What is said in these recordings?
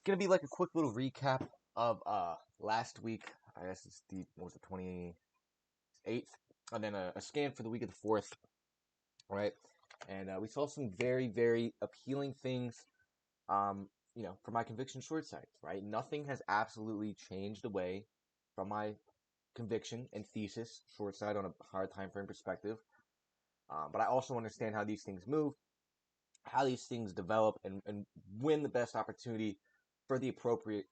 gonna be like a quick little recap of last week. I guess it's the 28th, and then a scan for the week of the 4th, right? And we saw some very very appealing things. For my conviction short sides, right? Nothing has absolutely changed away from my conviction and thesis short side on a hard time frame perspective. But I also understand how these things move, how these things develop, and when the best opportunity for the appropriate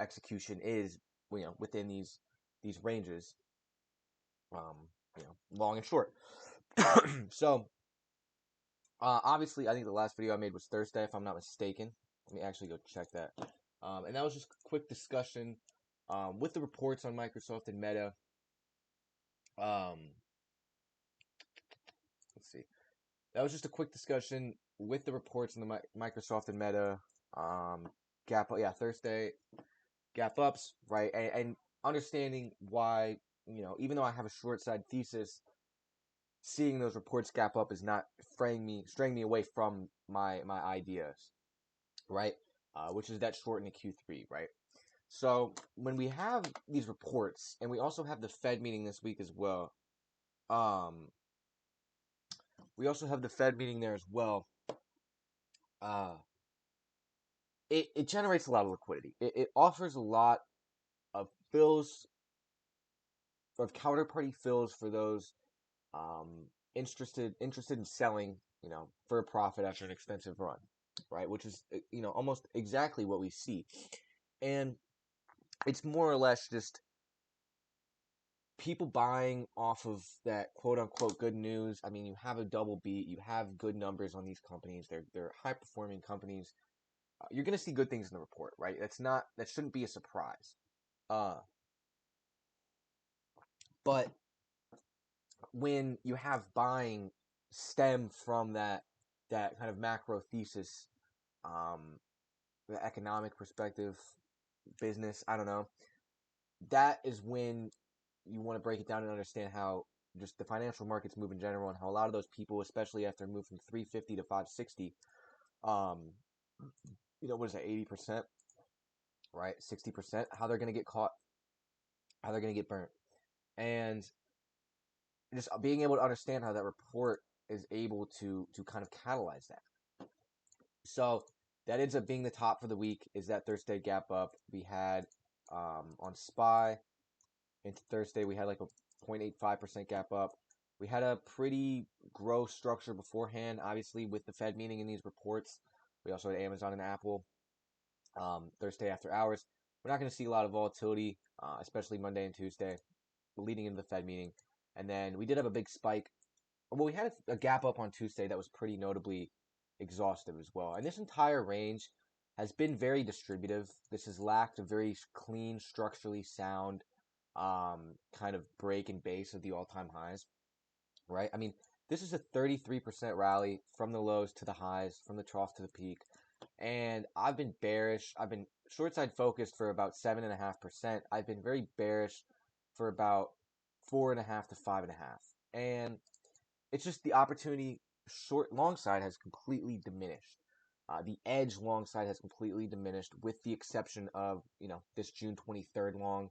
execution is, within these ranges, long and short. So, obviously, I think the last video I made was Thursday, if I'm not mistaken. Let me actually go check that. And that was just a quick discussion with the reports on Microsoft and Meta. Let's see. That was just a quick discussion with the reports on the Microsoft and Meta gap. Yeah, Thursday gap ups, right? And understanding why, even though I have a short side thesis, seeing those reports gap up is not straying me away from my ideas, right? Which is that short in the Q3, right? So when we have these reports, and we also have the Fed meeting this week as well. We also have the Fed meeting there as well. It generates a lot of liquidity. It offers a lot of fills, of counterparty fills for those interested in selling, for a profit after an expensive run, right? Which is, almost exactly what we see. And it's more or less just people buying off of that quote unquote good news. I mean, you have a double beat, you have good numbers on these companies. They're high performing companies. You're going to see good things in the report, right? That shouldn't be a surprise. But when you have buying stem from that kind of macro thesis, the economic perspective, business, I don't know, that is when you want to break it down and understand how just the financial markets move in general, and how a lot of those people, especially after move from 350 to 560, what is that, 80%, right? 60%, how they're going to get caught, how they're going to get burnt. And just being able to understand how that report is able to kind of catalyze that. So that ends up being the top for the week, is that Thursday gap up. We had on SPY into Thursday, we had like a 0.85% gap up. We had a pretty gross structure beforehand, obviously, with the Fed meeting in these reports. We also had Amazon and Apple Thursday after hours. We're not going to see a lot of volatility, especially Monday and Tuesday, leading into the Fed meeting. And then we did have a big spike. Well, we had a gap up on Tuesday that was pretty notably exhaustive as well. And this entire range has been very distributive. This has lacked a very clean, structurally sound kind of break and base of the all-time highs, right? I mean, this is a 33% rally from the lows to the highs, from the trough to the peak. And I've been bearish. I've been short side focused for about 7.5%. I've been very bearish for about 4.5 to 5.5. And it's just the opportunity long side has completely diminished. The edge long side has completely diminished, with the exception of, this June 23rd long,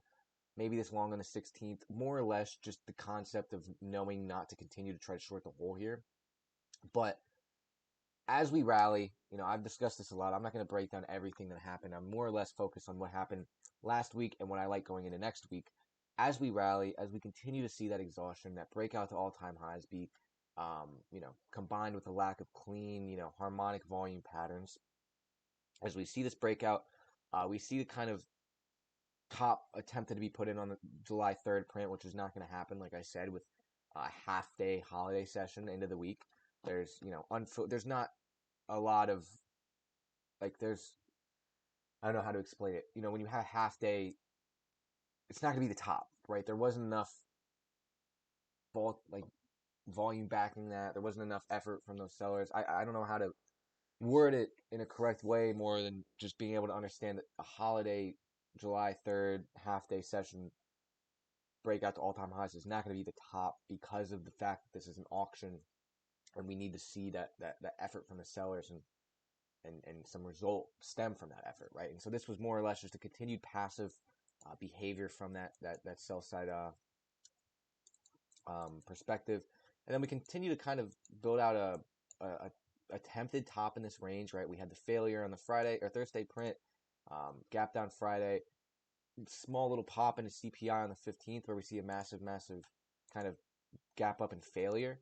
maybe this long on the 16th, more or less just the concept of knowing not to continue to try to short the hole here. But as we rally, I've discussed this a lot. I'm not going to break down everything that happened. I'm more or less focused on what happened last week and what I like going into next week. As we rally, as we continue to see that exhaustion, that breakout to all-time highs be, combined with a lack of clean, harmonic volume patterns. As we see this breakout, we see the kind of top attempted to be put in on the July 3rd print, which is not going to happen, like I said, with a half-day holiday session into the week. There's, there's not a lot of, I don't know how to explain it. When you have a half-day, it's not going to be the top, right? There wasn't enough volume backing that. There wasn't enough effort from those sellers. I don't know how to word it in a correct way, more than just being able to understand that a holiday July 3rd half-day session breakout to all-time highs is not going to be the top, because of the fact that this is an auction and we need to see that effort from the sellers. And and some result stem from that effort, right? And so this was more or less just a continued passive behavior from that sell side perspective. And then we continue to kind of build out a attempted top in this range, right? We had the failure on the Friday or Thursday print, gap down Friday, small little pop into CPI on the 15th where we see a massive kind of gap up and failure.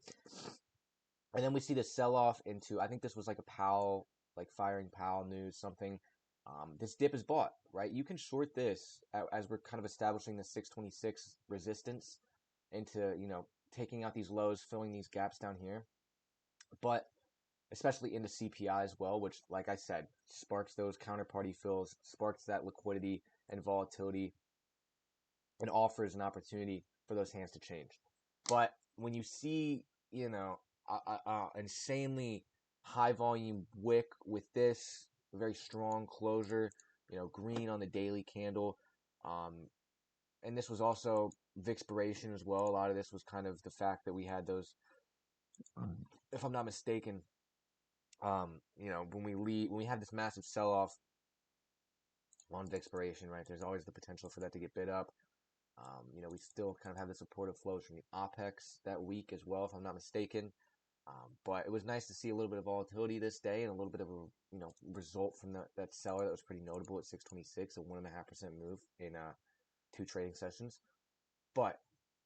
And then we see the sell off into, I think this was like a Powell, like firing Powell news, something. This dip is bought, right? You can short this as we're kind of establishing the 626 resistance into, taking out these lows, filling these gaps down here. But especially into CPI as well, which, like I said, sparks those counterparty fills, sparks that liquidity and volatility, and offers an opportunity for those hands to change. But when you see, insanely high volume wick with this very strong closure, green on the daily candle, and this was also Vixpiration as well. A lot of this was kind of the fact that we had those, if I'm not mistaken, when we have this massive sell off on Vixpiration, right? There's always the potential for that to get bid up. We still kind of have the supportive flows from the opex that week as well, if I'm not mistaken. But it was nice to see a little bit of volatility this day and a little bit of a result from that seller that was pretty notable at 626, a 1.5% move in 2 trading sessions. But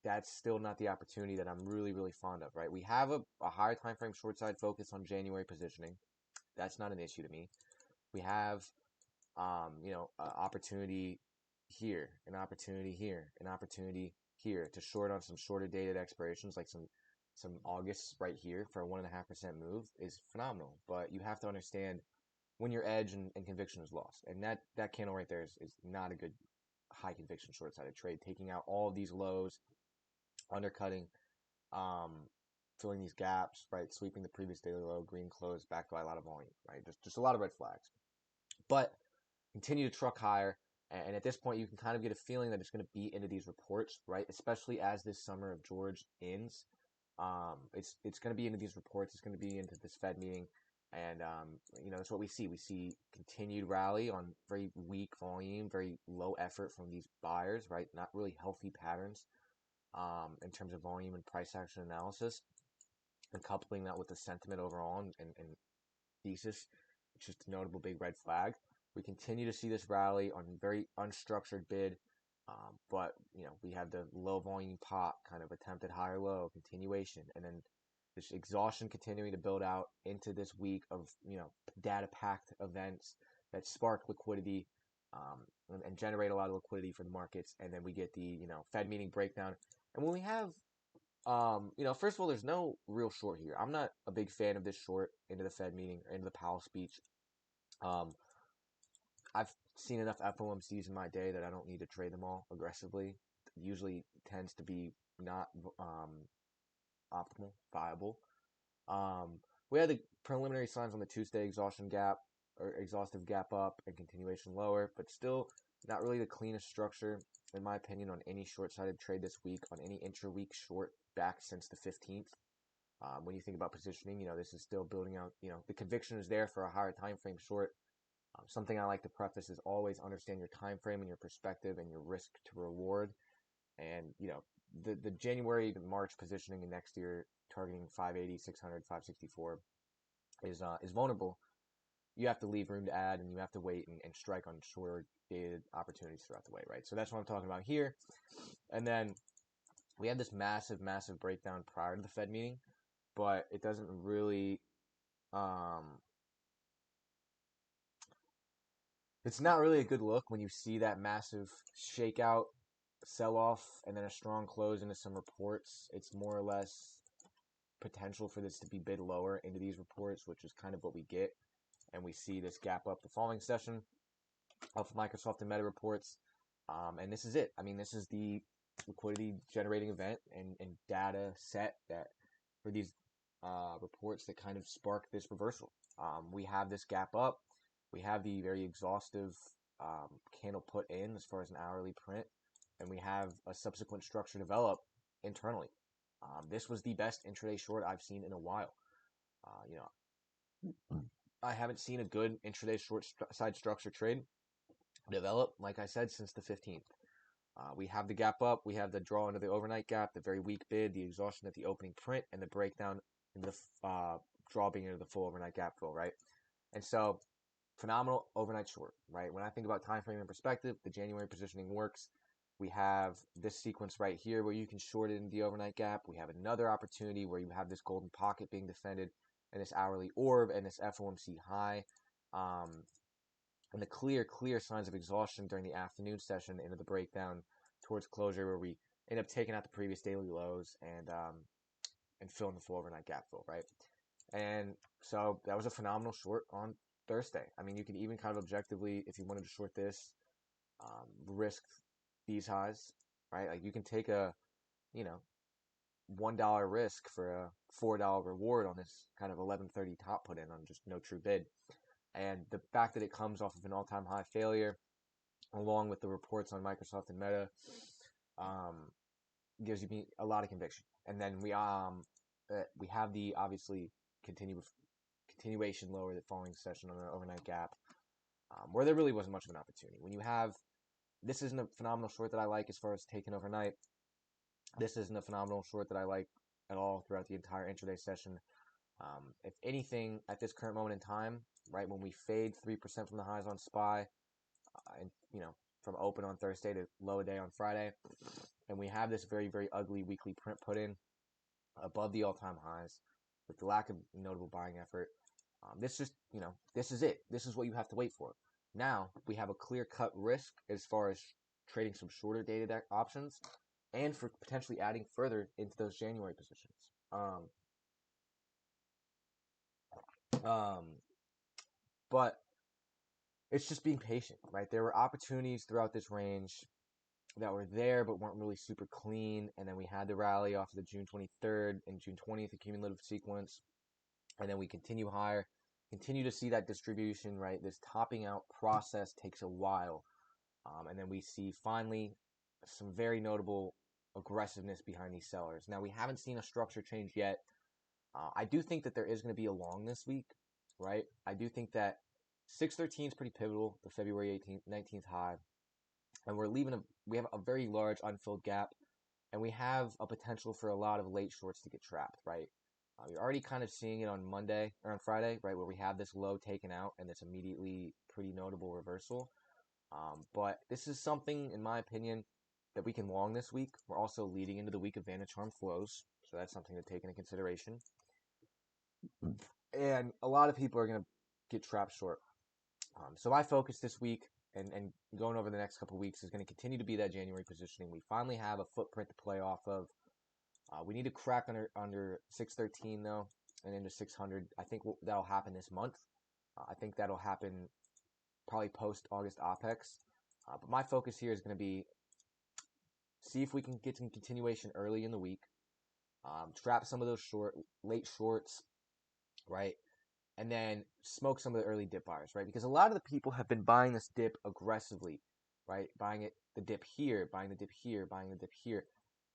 that's still not the opportunity that I'm really, really fond of, right? We have a higher time frame short side focus on January positioning. That's not an issue to me. We have, opportunity here, an opportunity here, an opportunity here to short on some shorter dated expirations, like some August right here for a 1.5% move is phenomenal. But you have to understand when your edge and conviction is lost. And that candle right there is not a good high conviction short sided trade, taking out all of these lows, undercutting, filling these gaps, right? Sweeping the previous daily low, green close, backed by a lot of volume, right? Just a lot of red flags. But continue to truck higher. And at this point, you can kind of get a feeling that it's going to be into these reports, right? Especially as this summer of George ends. It's going to be into these reports. It's going to be into this Fed meeting. And, that's what we see. We see continued rally on very weak volume, very low effort from these buyers, right? Not really healthy patterns in terms of volume and price action analysis. And coupling that with the sentiment overall and thesis, it's just a notable big red flag. We continue to see this rally on very unstructured bid, but we have the low volume pop, kind of attempted higher low continuation, and then this exhaustion continuing to build out into this week of data packed events that spark liquidity and generate a lot of liquidity for the markets, and then we get the Fed meeting breakdown, and when we have first of all, there's no real short here. I'm not a big fan of this short into the Fed meeting or into the Powell speech. I've seen enough FOMCs in my day that I don't need to trade them all aggressively. It usually tends to be not optimal, viable. We had the preliminary signs on the Tuesday exhaustive gap up and continuation lower, but still not really the cleanest structure, in my opinion, on any short-sided trade this week, on any intra-week short back since the 15th. When you think about positioning, this is still building out, the conviction is there for a higher time frame short. Something I like to preface is always understand your time frame and your perspective and your risk to reward. And, the January to March positioning in next year, targeting 580, 600, 564 is vulnerable. You have to leave room to add, and you have to wait and strike on shorter dated opportunities throughout the way, right? So that's what I'm talking about here. And then we had this massive breakdown prior to the Fed meeting, but it doesn't really it's not really a good look when you see that massive shakeout, sell-off, and then a strong close into some reports. It's more or less potential for this to be bid lower into these reports, which is kind of what we get. And we see this gap up the following session of Microsoft and Meta reports. And this is it. I mean, this is the liquidity generating event and data set that for these reports that kind of spark this reversal. We have this gap up. We have the very exhaustive candle put in as far as an hourly print, and we have a subsequent structure develop internally. This was the best intraday short I've seen in a while. I haven't seen a good intraday short side structure trade develop, like I said, since the 15th. We have the gap up, we have the draw into the overnight gap, the very weak bid, the exhaustion at the opening print, and the breakdown in the draw being into the full overnight gap fill, right? And so, phenomenal overnight short, right? When I think about time frame and perspective, the January positioning works. We have this sequence right here where you can short it in the overnight gap. We have another opportunity where you have this golden pocket being defended and this hourly orb and this FOMC high. And the clear signs of exhaustion during the afternoon session into the breakdown towards closure where we end up taking out the previous daily lows and filling the full overnight gap fill, right? And so that was a phenomenal short on Thursday. I mean, you can even kind of objectively, if you wanted to short this, risk these highs, right? Like you can take a, you know, $1 risk for a $4 reward on this kind of 11:30 top put in on just no true bid. And the fact that it comes off of an all-time high failure, along with the reports on Microsoft and Meta, gives you a lot of conviction. And then we have the obviously continuation lower the following session on an overnight gap, where there really wasn't much of an opportunity. When you have this isn't a phenomenal short that I like as far as taking overnight. This isn't a phenomenal short that I like at all throughout the entire intraday session. If anything, at this current moment in time, right when we fade 3% from the highs on SPY, and from open on Thursday to low a day on Friday, and we have this very ugly weekly print put in above the all-time highs with the lack of notable buying effort. This is it. This is what you have to wait for. Now we have a clear-cut risk as far as trading some shorter dated options, and for potentially adding further into those January positions. But it's just being patient, right? There were opportunities throughout this range that were there but weren't really super clean, and then we had the rally off of the June 23rd and June 20th accumulative sequence, and then we continue higher, continue to see that distribution, right? This topping out process takes a while, and then we see finally some very notable aggressiveness behind these sellers. Now, we haven't seen a structure change yet. I do think that there is going to be a long this week, right? I do think that 613 is pretty pivotal, the February 18th, 19th high, and we have a very large unfilled gap, and we have a potential for a lot of late shorts to get trapped, right? You're already kind of seeing it on Monday or on Friday, right, where we have this low taken out and this immediately pretty notable reversal. But this is something, in my opinion, that we can long this week. We're also leading into the week of Vantage Harm flows, so that's something to take into consideration. And a lot of people are going to get trapped short. So my focus this week and going over the next couple of weeks is going to continue to be that January positioning. We finally have a footprint to play off of. We need to crack under 613 though, and into 600. I think that'll happen this month. I think that'll happen probably post August opex. But my focus here is going to be see if we can get some continuation early in the week. Trap some of those late shorts, right? And then smoke some of the early dip buyers, right? Because a lot of the people have been buying this dip aggressively, right? Buying the dip here, buying the dip here, buying the dip here.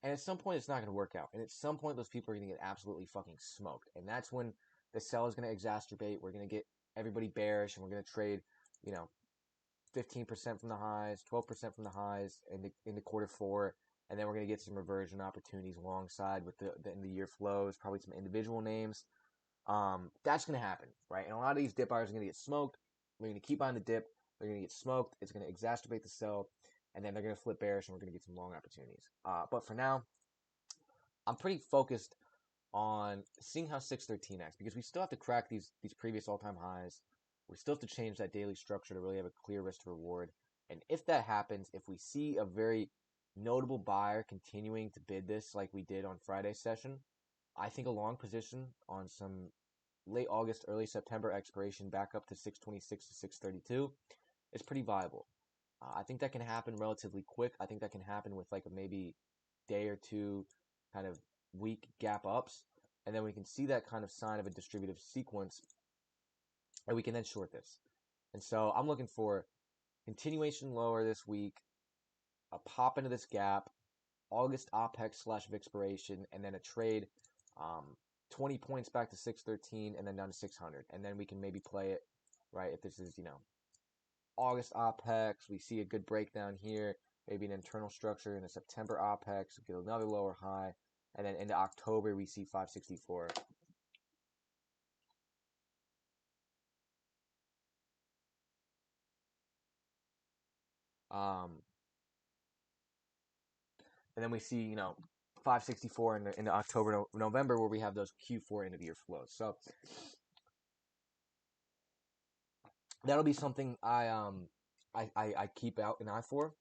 And at some point, it's not going to work out. And at some point, those people are going to get absolutely fucking smoked. And that's when the sell is going to exacerbate. We're going to get everybody bearish, and we're going to trade, 15% from the highs, 12% from the highs in the quarter four. And then we're going to get some reversion opportunities alongside with the end of the year flows, probably some individual names. That's going to happen, right? And a lot of these dip buyers are going to get smoked. We're going to keep buying the dip. They're going to get smoked. It's going to exacerbate the sell. And then they're going to flip bearish, and we're going to get some long opportunities. But for now, I'm pretty focused on seeing how 613 acts, because we still have to crack these previous all-time highs. We still have to change that daily structure to really have a clear risk to reward. And if that happens, if we see a very notable buyer continuing to bid this like we did on Friday's session, I think a long position on some late August, early September expiration back up to 626 to 632 is pretty viable. I think that can happen relatively quick. I think that can happen with like a maybe day or two kind of weak gap ups, and then we can see that kind of sign of a distributive sequence, and we can then short this. And so I'm looking for continuation lower this week, a pop into this gap, August opex / expiration, and then a trade 20 points back to 613 and then down to 600. And then we can maybe play it, right? If this is, August opex, we see a good breakdown here, maybe an internal structure in a September opex, get another lower high, and then into October we see 564. And then we see, 564 into October, November, where we have those Q4 end of year flows. So that'll be something I keep out an eye for,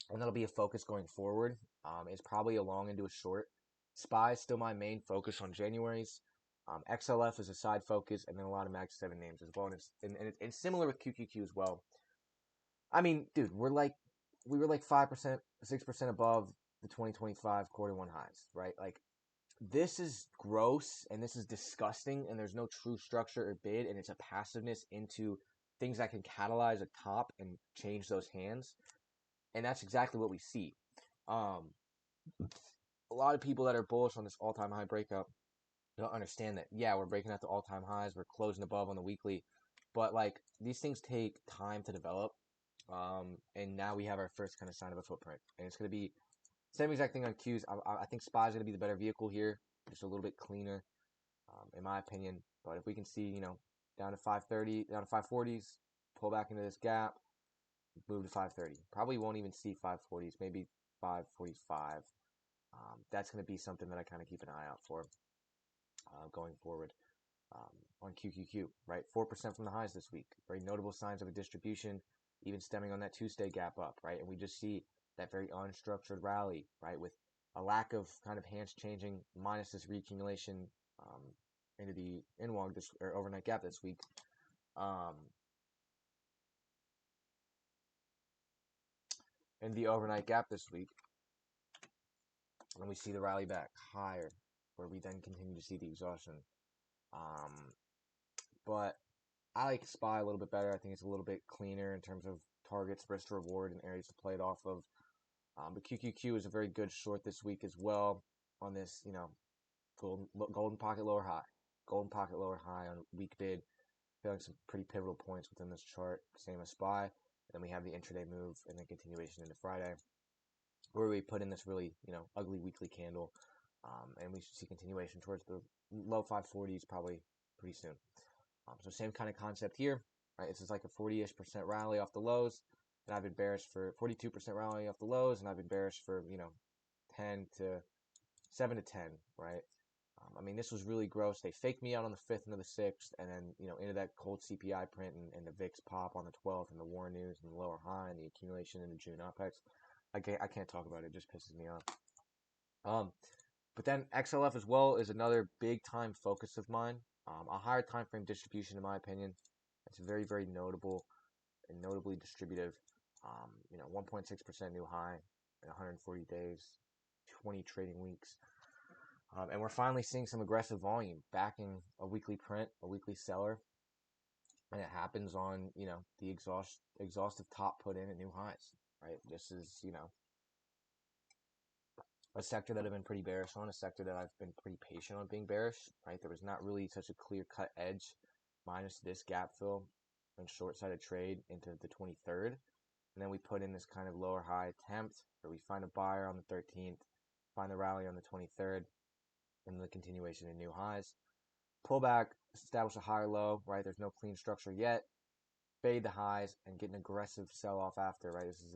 and that'll be a focus going forward. It's probably a long into a short. SPY is still my main focus on January's. XLF is a side focus, and then a lot of Mag 7 names as well. And it's similar with QQQ as well. I mean, dude, we were like 5%, 6% above the 2025 quarter one highs, right? Like, this is gross and this is disgusting, and there's no true structure or bid, and it's a passiveness into things that can catalyze a top and change those hands. And that's exactly what we see. A lot of people that are bullish on this all-time high breakout don't understand that, yeah, we're breaking out the all-time highs, we're closing above on the weekly, but like these things take time to develop. And now we have our first kind of sign of a footprint, and it's going to be same exact thing on Qs. I think SPY is going to be the better vehicle here, just a little bit cleaner, in my opinion. But if we can see, down to 530, down to 540s, pull back into this gap, move to 530. Probably won't even see 540s, maybe 545. That's going to be something that I kind of keep an eye out for going forward. On QQQ, right? 4% from the highs this week. Very notable signs of a distribution, even stemming on that Tuesday gap up, right? And we just see that very unstructured rally, right? With a lack of kind of hands changing, minus this reaccumulation into the INWOG this or overnight gap this week. In the overnight gap this week, and we see the rally back higher, where we then continue to see the exhaustion. But I like SPY a little bit better. I think it's a little bit cleaner in terms of targets, risk to reward, and areas to play it off of. But QQQ is a very good short this week as well on this, golden pocket lower high. Golden pocket lower high on week bid. Feeling some pretty pivotal points within this chart, same as SPY. And then we have the intraday move and then continuation into Friday, where we put in this really, ugly weekly candle. And we should see continuation towards the low 540s probably pretty soon. So same kind of concept here, right? This is like a 40-ish% rally off the lows, and I've been bearish for 42% rally off the lows, and I've been bearish for 7 to 10, right? I mean, this was really gross. They faked me out on the 5th into the 6th, and then into that cold CPI print and the VIX pop on the 12th, and the war news and the lower high and the accumulation in the June opex. I can't talk about it. It just pisses me off. But then XLF as well is another big time focus of mine. A higher time frame distribution, in my opinion. It's very, very notable and notably distributive. 1.6% new high in 140 days, 20 trading weeks. And we're finally seeing some aggressive volume backing a weekly print, a weekly seller. And it happens on, the exhaustive top put in at new highs, right? This is, a sector that I've been pretty bearish on, a sector that I've been pretty patient on being bearish, right? There was not really such a clear-cut edge, minus this gap fill and short-sided trade into the 23rd. And then we put in this kind of lower high attempt where we find a buyer on the 13th, find the rally on the 23rd, and the continuation in new highs. Pull back, establish a higher low, right? There's no clean structure yet. Fade the highs and get an aggressive sell-off after, right? This is,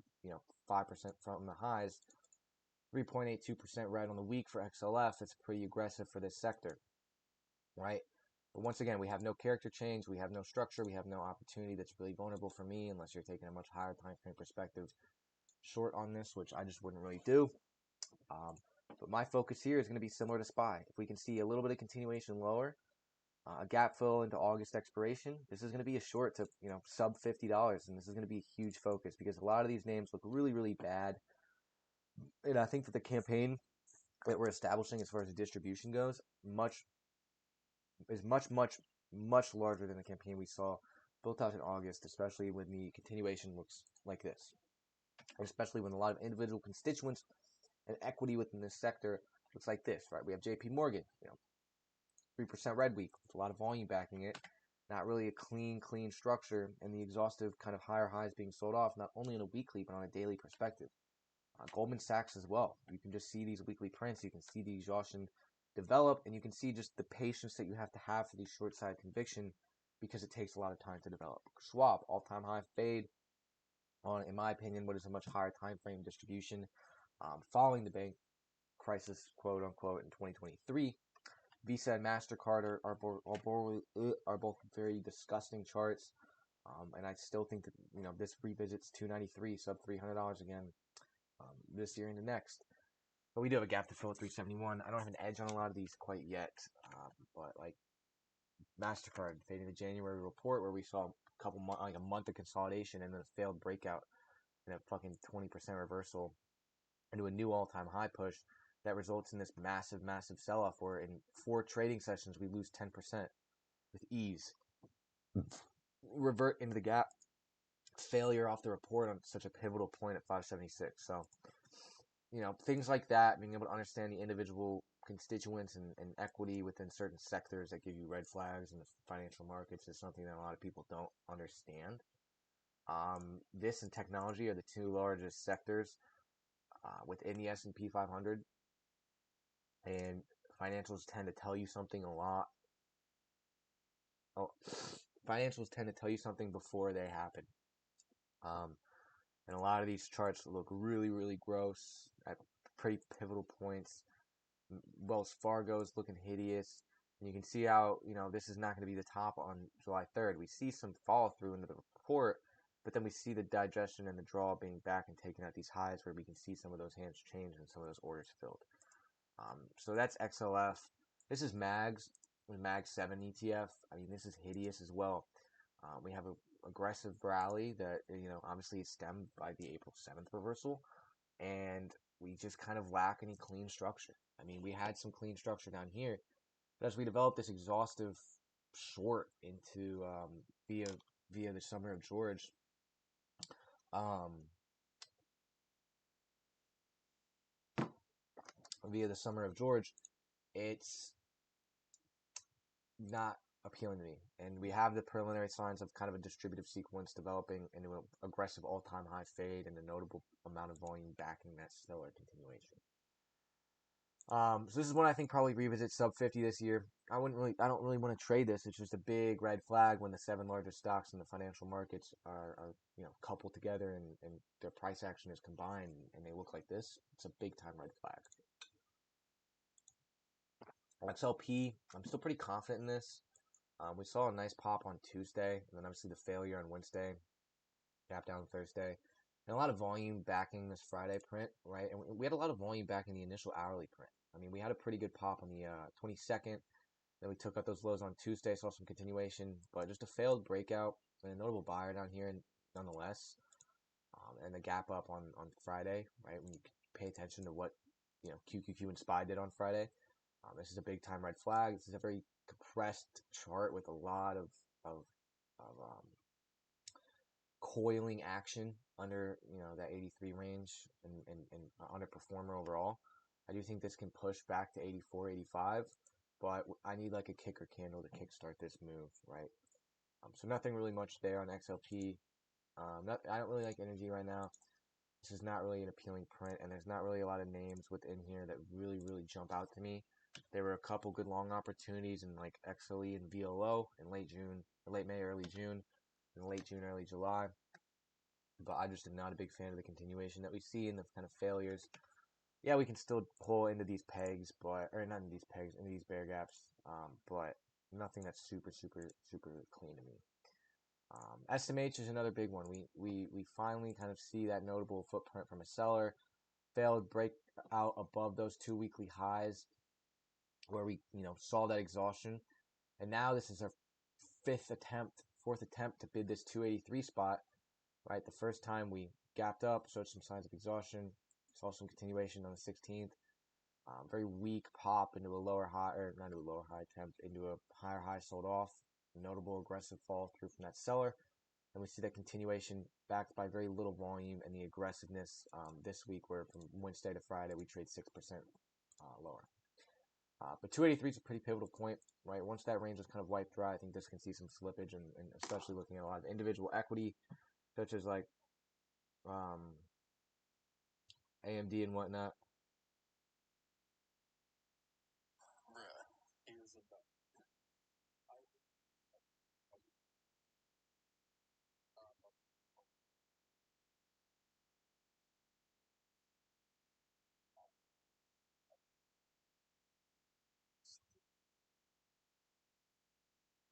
5% from the highs. 3.82% red on the week for XLF. It's pretty aggressive for this sector, right? But once again, we have no character change. We have no structure. We have no opportunity that's really vulnerable for me unless you're taking a much higher time frame perspective short on this, which I just wouldn't really do. But my focus here is going to be similar to SPY. If we can see a little bit of continuation lower, a gap fill into August expiration, this is going to be a short to, sub $50. And this is going to be a huge focus because a lot of these names look really, really bad. And I think that the campaign that we're establishing as far as the distribution goes much larger than the campaign we saw built out in August, especially when the continuation looks like this, and especially when a lot of individual constituents and equity within this sector looks like this, right? We have JP Morgan, 3% red week with a lot of volume backing it. Not really a clean structure, and the exhaustive kind of higher highs being sold off, not only on a weekly, but on a daily perspective. Goldman Sachs as well. You can just see these weekly prints. You can see the exhaustion develop, and you can see just the patience that you have to have for these short side conviction because it takes a lot of time to develop. Schwab, all-time high fade on, in my opinion, what is a much higher time frame distribution following the bank crisis, quote unquote, in 2023. Visa and MasterCard are both very disgusting charts. And I still think that, this revisits 293, sub $300 again this year and the next. But we do have a gap to fill at 371. I don't have an edge on a lot of these quite yet. But like MasterCard fading the January report where we saw a month of consolidation and then a failed breakout and a fucking 20% reversal into a new all-time high push that results in this massive sell-off where in 4 trading sessions we lose 10% with ease. Revert into the gap. Failure off the report on such a pivotal point at 576. So, things like that, being able to understand the individual constituents and equity within certain sectors that give you red flags in the financial markets is something that a lot of people don't understand. This and technology are the 2 largest sectors within the S&P 500, and financials tend to tell you something a lot. Financials tend to tell you something before they happen. And a lot of these charts look really gross at pretty pivotal points. Wells Fargo's looking hideous. And you can see how, this is not going to be the top on July 3rd. We see some follow through into the report, but then we see the digestion and the draw being back and taking out these highs where we can see some of those hands change and some of those orders filled. So that's XLF. This is MAGS, with MAG 7 ETF. I mean, this is hideous as well. We have a aggressive rally that, obviously is stemmed by the April 7th reversal, and we just kind of lack any clean structure. I mean, we had some clean structure down here, but as we develop this exhaustive short into via the Summer of George, it's not appealing to me. And we have the preliminary signs of kind of a distributive sequence developing into an aggressive all-time high fade and a notable amount of volume backing that stellar continuation. So this is one I think probably revisits sub 50 this year. I don't really want to trade this. It's just a big red flag when the 7 largest stocks in the financial markets are coupled together and their price action is combined and they look like this. It's a big time red flag. XLP, I'm still pretty confident in this. We saw a nice pop on Tuesday, and then obviously the failure on Wednesday, gap down Thursday, and a lot of volume backing this Friday print, right? And we had a lot of volume backing the initial hourly print. I mean, we had a pretty good pop on the 22nd. Then we took out those lows on Tuesday, saw some continuation, but just a failed breakout and a notable buyer down here, nonetheless. And the gap up on Friday, right? When you pay attention to what QQQ and SPY did on Friday. This is a big time red flag. This is a very compressed chart with a lot of coiling action under that 83 range and underperformer overall. I do think this can push back to 84, 85, but I need like a kicker candle to kickstart this move, right? So nothing really much there on XLP. I don't really like energy right now. This is not really an appealing print, and there's not really a lot of names within here that really jump out to me. There were a couple good long opportunities in like XLE and VLO in late May, early June, and late June, early July. But I just am not a big fan of the continuation that we see in the kind of failures. Yeah, we can still pull into these pegs, or not into these pegs, into these bear gaps, but nothing that's super clean to me. SMH is another big one. We finally kind of see that notable footprint from a seller. Failed break out above those 2 weekly highs where we saw that exhaustion, and now this is our fourth attempt to bid this 283 spot, right? The first time we gapped up, showed some signs of exhaustion, saw some continuation on the 16th. Very weak pop into a lower high, or not into a lower high attempt, into a higher high sold off. Notable aggressive fall through from that seller, and we see that continuation backed by very little volume and the aggressiveness this week, where from Wednesday to Friday we trade 6% lower. But 283 is a pretty pivotal point, right? Once that range is kind of wiped dry, I think this can see some slippage, and especially looking at a lot of individual equity, such as like um, AMD and whatnot.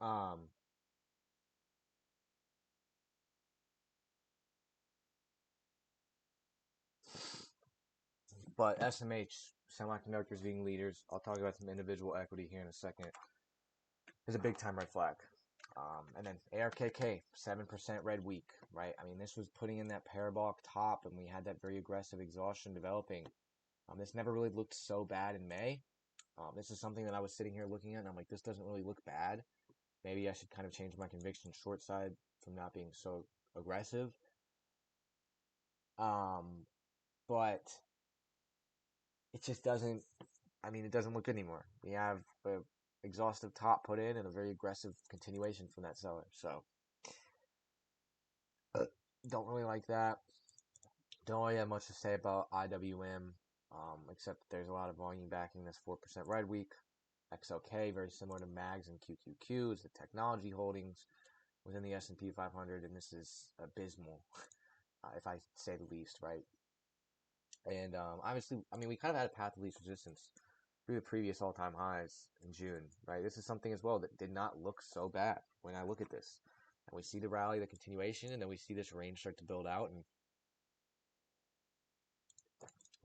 Um, but SMH semiconductors being leaders, I'll talk about some individual equity here in a second, is a big time red flag. And then ARKK, 7% red week, right? I mean, this was putting in that parabolic top, and we had that very aggressive exhaustion developing. This never really looked so bad in May. This is something that I was sitting here looking at, and I'm like, this doesn't really look bad. Maybe I should kind of change my conviction short side from not being so aggressive. But it just doesn't. I mean, it doesn't look good anymore. We have a exhaustive top put in and a very aggressive continuation from that seller. So don't really like that. Don't really have much to say about IWM, except that there's a lot of volume backing this 4% red week. XLK, very similar to MAGS and QQQ, is the technology holdings within the S&P 500, and this is abysmal, if I say the least, right? And obviously, I mean, we kind of had a path of least resistance through the previous all-time highs in June, right? This is something as well that did not look so bad when I look at this. And we see the rally, the continuation, and then we see this range start to build out and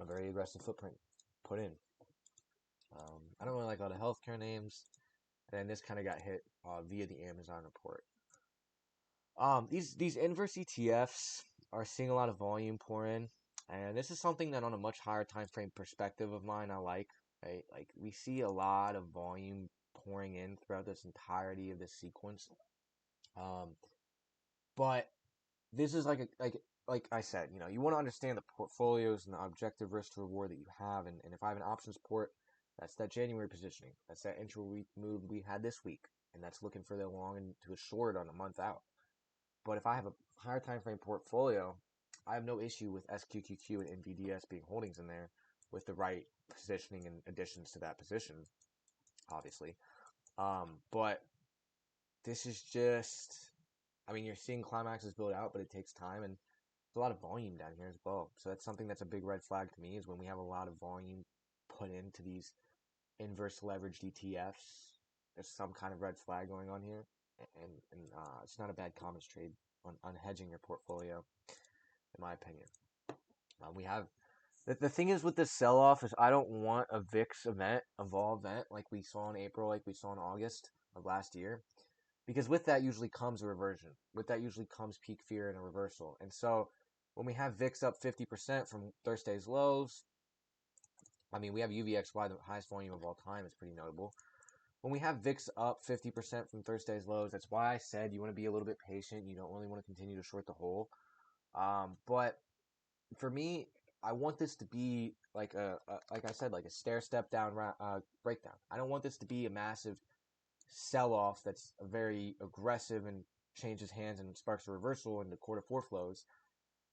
a very aggressive footprint put in. I don't really like all the healthcare names, and then this kind of got hit via the Amazon report. These inverse ETFs are seeing a lot of volume pour in, and this is something that on a much higher time frame perspective of mine I like. Right, like we see a lot of volume pouring in throughout this entirety of this sequence. Um, but this is like I said, you know, you want to understand the portfolios and the objective risk to reward that you have, and if I have an options port, that's that January positioning, that's that intra-week move we had this week, and that's looking for the long and to a short on a month out. But if I have a higher time frame portfolio, I have no issue with SQQQ and NVDS being holdings in there with the right positioning and additions to that position, obviously. But this is just, I mean, you're seeing climaxes build out, but it takes time, and there's a lot of volume down here as well. So that's something that's a big red flag to me is when we have a lot of volume put into these inverse leveraged ETFs. There's some kind of red flag going on here, and it's not a bad comments trade on hedging your portfolio, in my opinion. We have the thing is with this sell off is I don't want a VIX event, a vol event like we saw in April, like we saw in August of last year, because with that usually comes a reversion. With that usually comes peak fear and a reversal. And so when we have VIX up 50% from Thursday's lows, I mean we have UVXY, the highest volume of all time, is pretty notable. When we have VIX up 50% from Thursday's lows, that's why I said you want to be a little bit patient. You don't really want to continue to short the whole. But for me, I want this to be like like I said, like a stair step down breakdown. I don't want this to be a massive sell off that's very aggressive and changes hands and sparks a reversal into quarter four flows.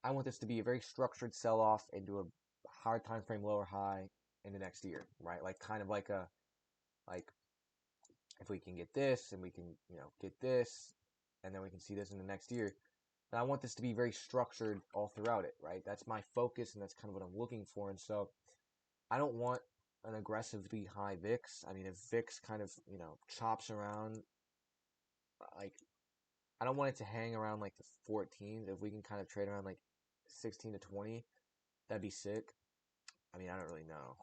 I want this to be a very structured sell off into a hard time frame lower high in the next year, right? Like kind of like a like if we can get this and we can get this and then we can see this in the next year. And I want this to be very structured all throughout it, right? That's my focus, and that's kind of what I'm looking for. And so I don't want an aggressively high VIX. I mean, if VIX kind of, chops around, like, I don't want it to hang around like the 14s. If we can kind of trade around like 16 to 20, that'd be sick. I mean, I don't really know.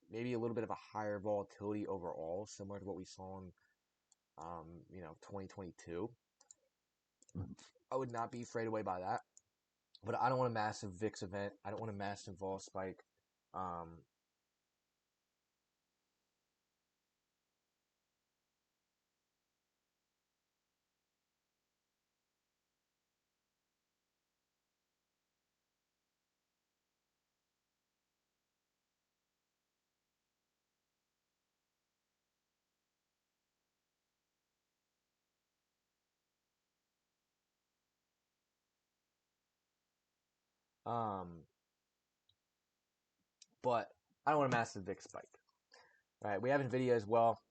Maybe a little bit of a higher volatility overall, similar to what we saw in, 2022. I would not be afraid away by that. But I don't want a massive VIX event. I don't want a massive vol spike. Um, But I don't want a massive VIX spike. All right, we have NVIDIA as well,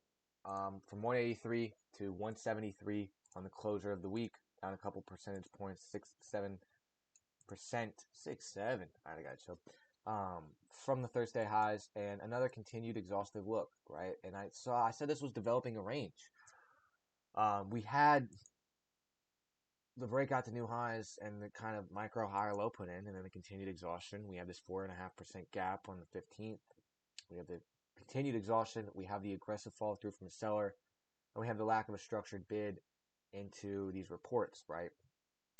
from 183 to 173 on the closure of the week, down a couple percentage points, 6-7%, 6-7. All right, I got chill. From the Thursday highs, and another continued exhaustive look, right? And I said this was developing a range. We had the breakout to new highs and the kind of micro higher low put in, and then the continued exhaustion. We have this 4.5% gap on the 15th. We have the continued exhaustion. We have the aggressive follow through from the seller, and we have the lack of a structured bid into these reports, right?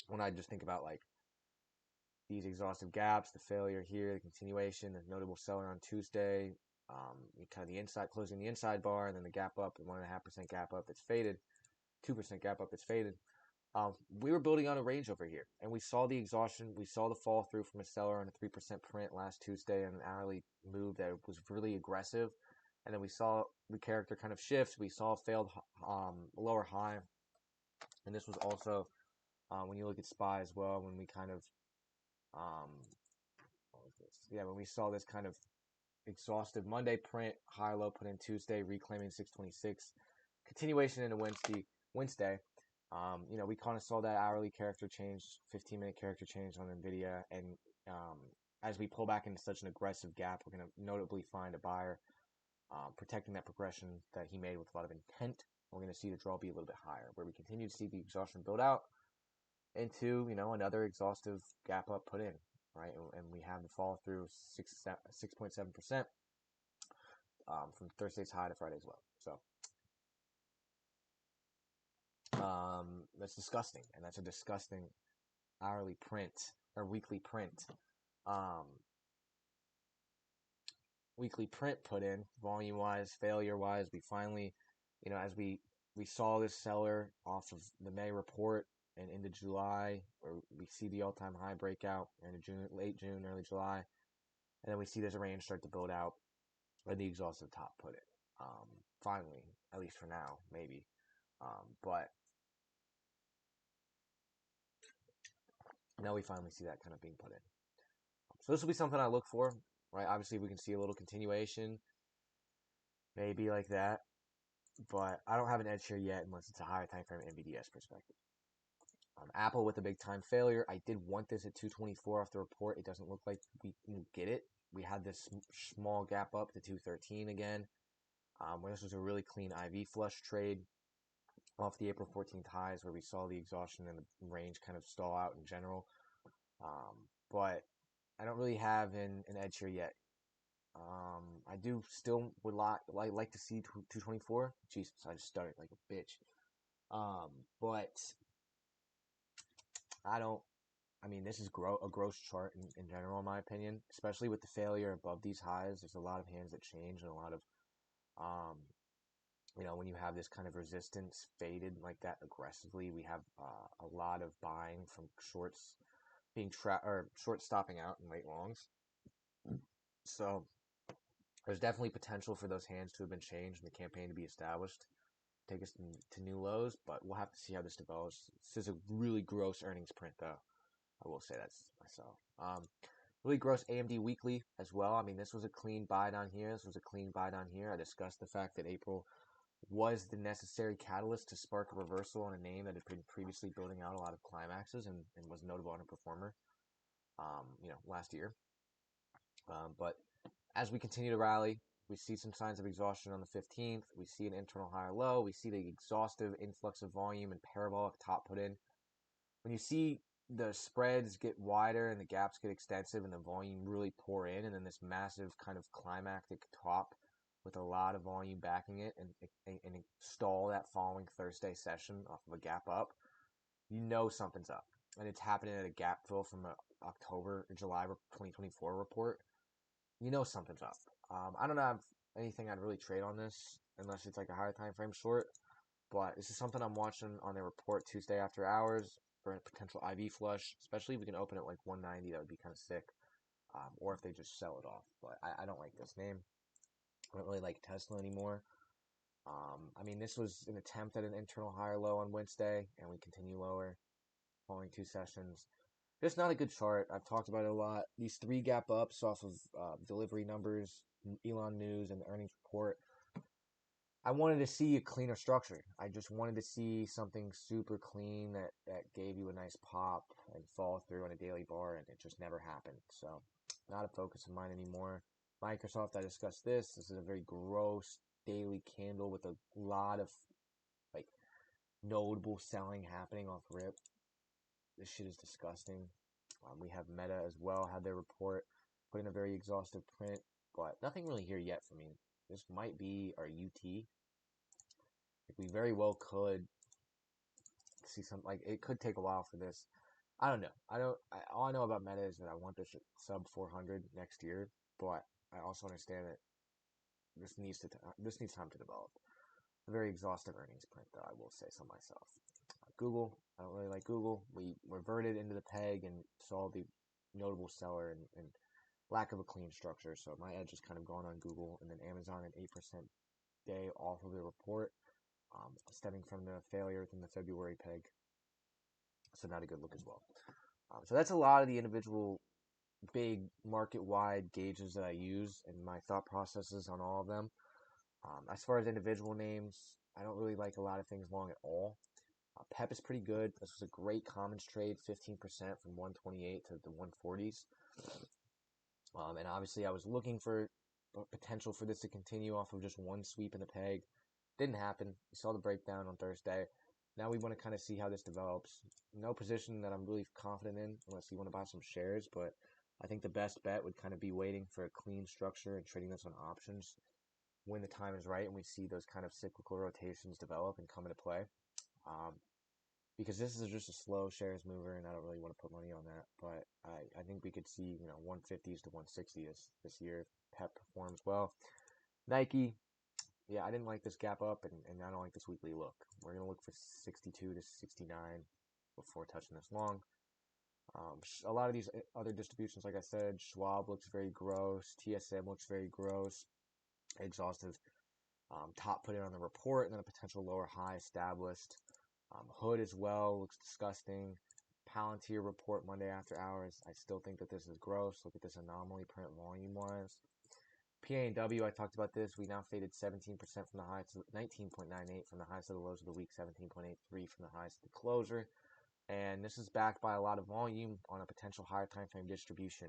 When I just think about like these exhaustive gaps, the failure here, the continuation, the notable seller on Tuesday, kind of the inside closing the inside bar, and then the gap up, the 1.5% gap up that's faded, 2% gap up that's faded. We were building on a range over here, and we saw the exhaustion. We saw the fall through from a seller on a 3% print last Tuesday, and an hourly move that was really aggressive. And then we saw the character kind of shift. We saw a failed lower high, and this was also when you look at SPY as well. When we kind of when we saw this kind of exhaustive Monday print, high low put in Tuesday, reclaiming 626, continuation into Wednesday. We kind of saw that hourly character change, 15-minute character change on NVIDIA, and as we pull back into such an aggressive gap, we're going to notably find a buyer protecting that progression that he made with a lot of intent. We're going to see the draw be a little bit higher, where we continue to see the exhaustion build out into, another exhaustive gap up put in, right? And we have the fall through 6.7% from Thursday's high to Friday's low. So that's disgusting, and that's a disgusting hourly print or weekly print. Weekly print put in volume wise, failure wise. We finally, as we saw this seller off of the May report and into July, where we see the all-time high breakout into June, late June, early July, and then we see this range start to build out, and the exhaustive top put in. Finally, at least for now, maybe. But now we finally see that kind of being put in. So this will be something I look for, right? Obviously, we can see a little continuation, maybe like that, but I don't have an edge here yet unless it's a higher time frame NVDS perspective. Apple with a big time failure. I did want this at 224 off the report. It doesn't look like we can get it. We had this small gap up to 213 again, where this was a really clean IV flush trade off the April 14th highs, where we saw the exhaustion and the range kind of stall out in general. But I don't really have an edge here yet. I do still would like to see 224. Jesus, I just stuttered like a bitch. But this is a gross chart in general, in my opinion, especially with the failure above these highs. There's a lot of hands that change, and a lot of, when you have this kind of resistance faded like that aggressively, we have a lot of buying from shorts being short stopping out in late longs. So there's definitely potential for those hands to have been changed and the campaign to be established, take us to new lows, but we'll have to see how this develops. This is a really gross earnings print, though. I will say that's myself. Really gross AMD weekly as well. This was a clean buy down here. I discussed the fact that April was the necessary catalyst to spark a reversal on a name that had been previously building out a lot of climaxes and was a notable underperformer, last year. But as we continue to rally, we see some signs of exhaustion on the 15th. We see an internal higher low. We see the exhaustive influx of volume and parabolic top put in. When you see the spreads get wider and the gaps get extensive and the volume really pour in, and then this massive kind of climactic top with a lot of volume backing it and stall that following Thursday session off of a gap up, something's up. And it's happening at a gap fill from an October or July 2024 report. Something's up. I don't have anything I'd really trade on this unless it's like a higher time frame short, but this is something I'm watching on their report Tuesday after hours for a potential IV flush, especially if we can open at like 190. That would be kind of sick. Or if they just sell it off. But I don't like this name. I don't really like Tesla anymore. This was an attempt at an internal higher low on Wednesday, and we continue lower following two sessions. Just not a good chart. I've talked about it a lot. These three gap ups off of delivery numbers, Elon news, and the earnings report. I wanted to see a cleaner structure. I just wanted to see something super clean that gave you a nice pop and follow through on a daily bar, and it just never happened. So, not a focus of mine anymore. Microsoft, I discussed this. This is a very gross daily candle with a lot of like notable selling happening off rip. This shit is disgusting. We have Meta as well, had their report, put in a very exhaustive print, but nothing really here yet for me. This might be our UT. Like we very well could see some, like it could take a while for this. I don't know. All I know about Meta is that I want this sub 400 next year, but I also understand that this needs time to develop. A very exhaustive earnings print, though, I will say so myself. Google, I don't really like Google. We reverted into the peg and saw the notable seller and lack of a clean structure. So my edge is kind of gone on Google, and then Amazon an 8% day off of the report, stemming from the failure within the February peg. So not a good look as well. So that's a lot of the individual big market-wide gauges that I use and my thought processes on all of them. As far as individual names, I don't really like a lot of things long at all. PEP is pretty good. This was a great commons trade, 15% from 128 to the 140s. And obviously, I was looking for potential for this to continue off of just one sweep in the peg. Didn't happen. We saw the breakdown on Thursday. Now we want to kind of see how this develops. No position that I'm really confident in unless you want to buy some shares, but I think the best bet would kind of be waiting for a clean structure and trading this on options when the time is right and we see those kind of cyclical rotations develop and come into play. Because this is just a slow shares mover, and I don't really want to put money on that. But I think we could see 150s to 160s this year if PEP performs well. Nike, yeah, I didn't like this gap up, and I don't like this weekly look. We're gonna look for 62 to 69 before touching this long. A lot of these other distributions, like I said, Schwab looks very gross. TSM looks very gross, exhaustive. Top put it on the report, and then a potential lower high established. Hood as well looks disgusting. Palantir report Monday after hours. I still think that this is gross. Look at this anomaly print volume wise. PA&W, I talked about this. We now faded 17% from the highs to 19.98 from the highs to the lows of the week, 17.83 from the highs to the closer. And this is backed by a lot of volume on a potential higher time frame distribution.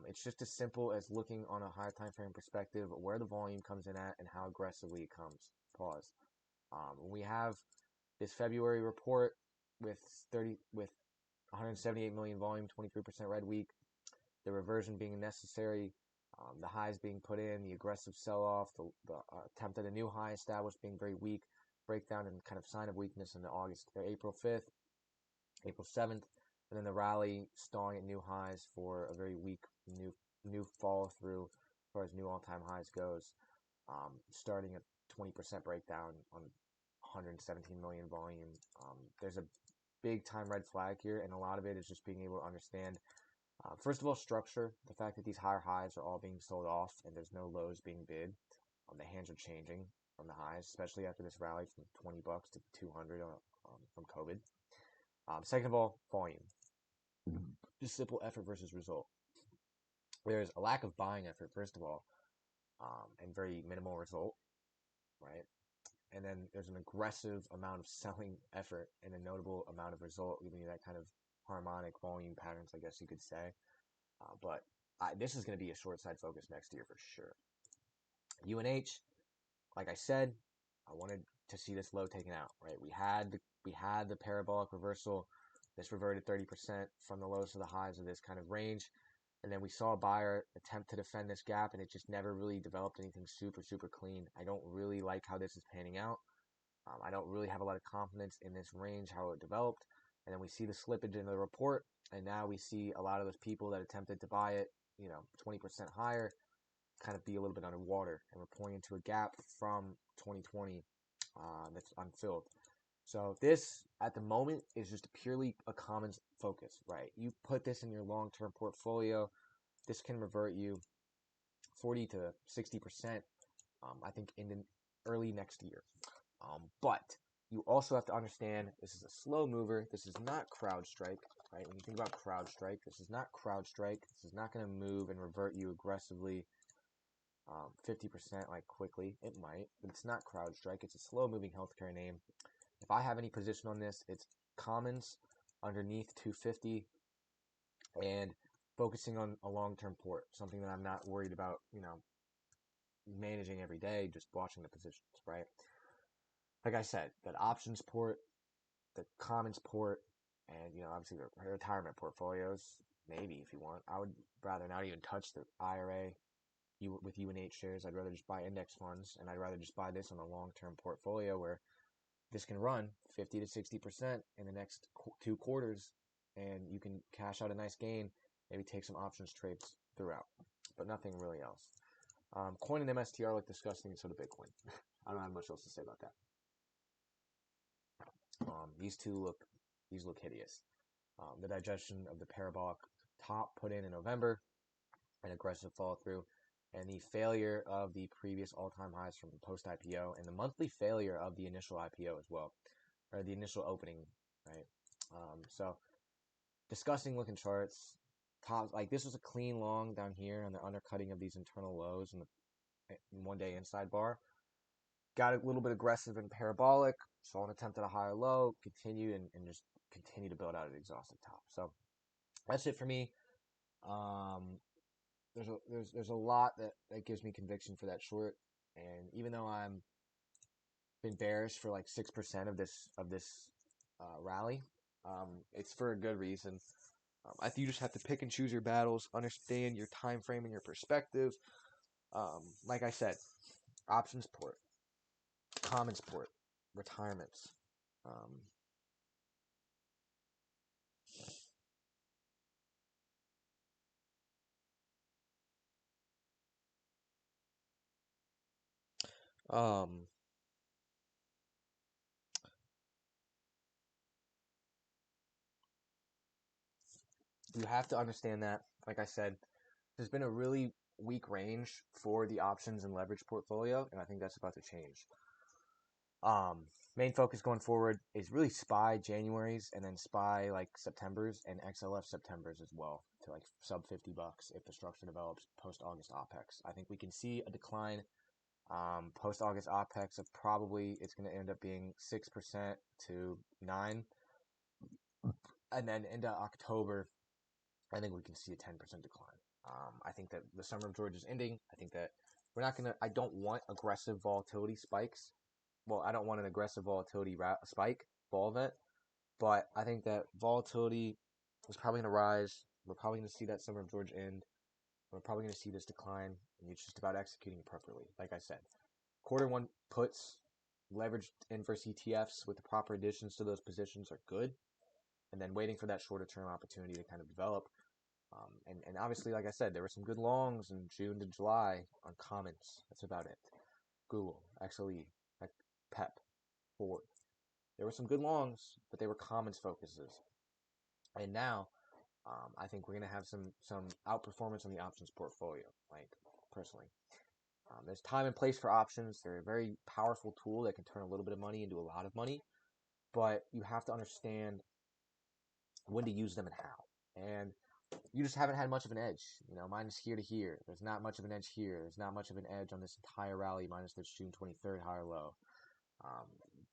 It's just as simple as looking on a higher time frame perspective where the volume comes in at and how aggressively it comes. Pause. We have this February report with 178 million volume, 23% red week, the reversion being necessary, the highs being put in, the aggressive sell-off, the attempt at a new high established being very weak, breakdown and kind of sign of weakness in the April 5th, April 7th, and then the rally stalling at new highs for a very weak new follow through as far as new all-time highs goes, starting at 20% breakdown on 117 million volume. There's a big time red flag here, and a lot of it is just being able to understand, first of all, structure, the fact that these higher highs are all being sold off and there's no lows being bid. The hands are changing from the highs, especially after this rally from $20 to 200 from COVID. Second of all, volume. Just simple effort versus result. There's a lack of buying effort, first of all, and very minimal result, right? And then there's an aggressive amount of selling effort and a notable amount of result, giving you that kind of harmonic volume patterns, I guess you could say. But this is going to be a short side focus next year for sure. UNH, like I said, I wanted to see this low taken out, right? We had the parabolic reversal. This reverted 30% from the lows to the highs of this kind of range. And then we saw a buyer attempt to defend this gap, and it just never really developed anything super, super clean. I don't really like how this is panning out. I don't really have a lot of confidence in this range, how it developed. And then we see the slippage in the report, and now we see a lot of those people that attempted to buy it, 20% higher, kind of be a little bit underwater. And we're pointing to a gap from 2020 that's unfilled. So this, at the moment, is just purely a commons focus, right? You put this in your long-term portfolio, this can revert you 40 to 60%, I think, in the early next year. But you also have to understand this is a slow mover. This is not CrowdStrike, right? When you think about CrowdStrike, this is not CrowdStrike. This is not going to move and revert you aggressively 50% like quickly. It might, but it's not CrowdStrike. It's a slow moving healthcare name. If I have any position on this, it's commons underneath 250 and focusing on a long-term port, something that I'm not worried about, managing every day, just watching the positions, right? Like I said, that options port, the commons port, and obviously the retirement portfolios. Maybe if you want, I would rather not even touch the IRA with UNH shares. I'd rather just buy index funds, and I'd rather just buy this on a long-term portfolio where this can run 50 to 60% in the next 2 quarters, and you can cash out a nice gain. Maybe take some options trades throughout, but nothing really else. Coin and MSTR look disgusting, and so do Bitcoin. I don't have much else to say about that. These look hideous. The digestion of the parabolic top put in November, an aggressive fall through, and the failure of the previous all-time highs from post IPO, and the monthly failure of the initial IPO as well, or the initial opening, right? So disgusting looking charts. Top, like this was a clean long down here on the undercutting of these internal lows in the 1-day inside bar. Got a little bit aggressive and parabolic, saw an attempt at a higher low, continued and just continue to build out an exhaustive top. So that's it for me. There's a lot that gives me conviction for that short, and even though I'm been bearish for like 6% of this rally, it's for a good reason. I think you just have to pick and choose your battles, understand your time frame and your perspective. Like I said, options port, commons port, retirements. Um, you have to understand that, like I said, there's been a really weak range for the options and leverage portfolio, and I think that's about to change. Main focus going forward is really SPY Januaries and then SPY like Septembers and XLF Septembers as well to like sub $50 if the structure develops post August opex. I think we can see a decline post August opex of probably it's going to end up being 6% to 9%, and then into October, I think we can see a 10% decline. I think that the summer of Georgia is ending. I think that I don't want aggressive volatility spikes. Well, I don't want an aggressive volatility spike, vol event, but I think that volatility is probably going to rise. We're probably going to see that summer of Georgia end. We're probably going to see this decline, and it's just about executing appropriately. Like I said, Q1 puts leveraged inverse ETFs with the proper additions to those positions are good, and then waiting for that shorter term opportunity to kind of develop. And obviously, like I said, there were some good longs in June to July on commons. That's about it. Google, XLE, PEP, Ford. There were some good longs, but they were commons focuses. And now, I think we're going to have some outperformance on the options portfolio, like personally. There's time and place for options. They're a very powerful tool that can turn a little bit of money into a lot of money, but you have to understand when to use them and how. And you just haven't had much of an edge. Mine is here to here. There's not much of an edge here. There's not much of an edge on this entire rally, minus this June 23rd higher low.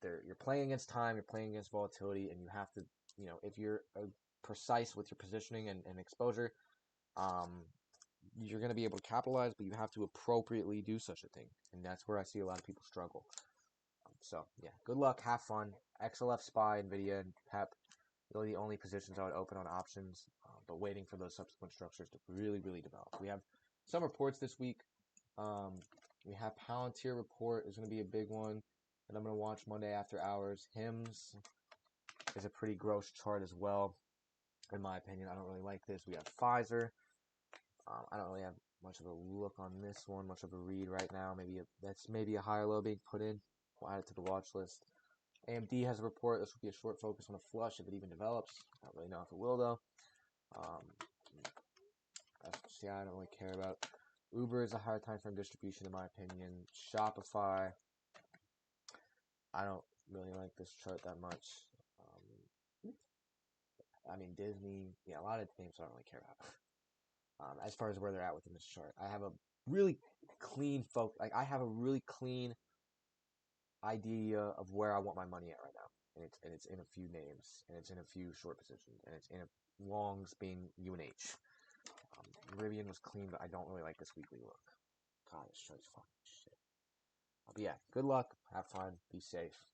You're playing against time, you're playing against volatility, and you have to, if you're precise with your positioning and exposure, you're going to be able to capitalize, but you have to appropriately do such a thing. And that's where I see a lot of people struggle. So, yeah, good luck, have fun. XLF, SPY, NVIDIA, and PEP, really the only positions I would open on options, but waiting for those subsequent structures to really, really develop. We have some reports this week. We have Palantir report is going to be a big one, and I'm going to watch Monday after hours. HIMS is a pretty gross chart as well, in my opinion. I don't really like this. We have Pfizer. I don't really have much of a look on this one, much of a read right now. That's maybe a higher low being put in. We'll add it to the watch list. AMD has a report. This will be a short focus on a flush if it even develops. I don't really know if it will, though. FCI, I don't really care about. Uber is a higher time frame distribution, in my opinion. Shopify, I don't really like this chart that much. I mean, Disney, yeah, a lot of names I don't really care about. As far as where they're at within this chart, I have a really clean I have a really clean idea of where I want my money at right now, and it's in a few names, and it's in a few short positions, and it's in a longs being UNH. Rivian was clean, but I don't really like this weekly look. God, this chart's fucking shit. But yeah, good luck, have fun, be safe.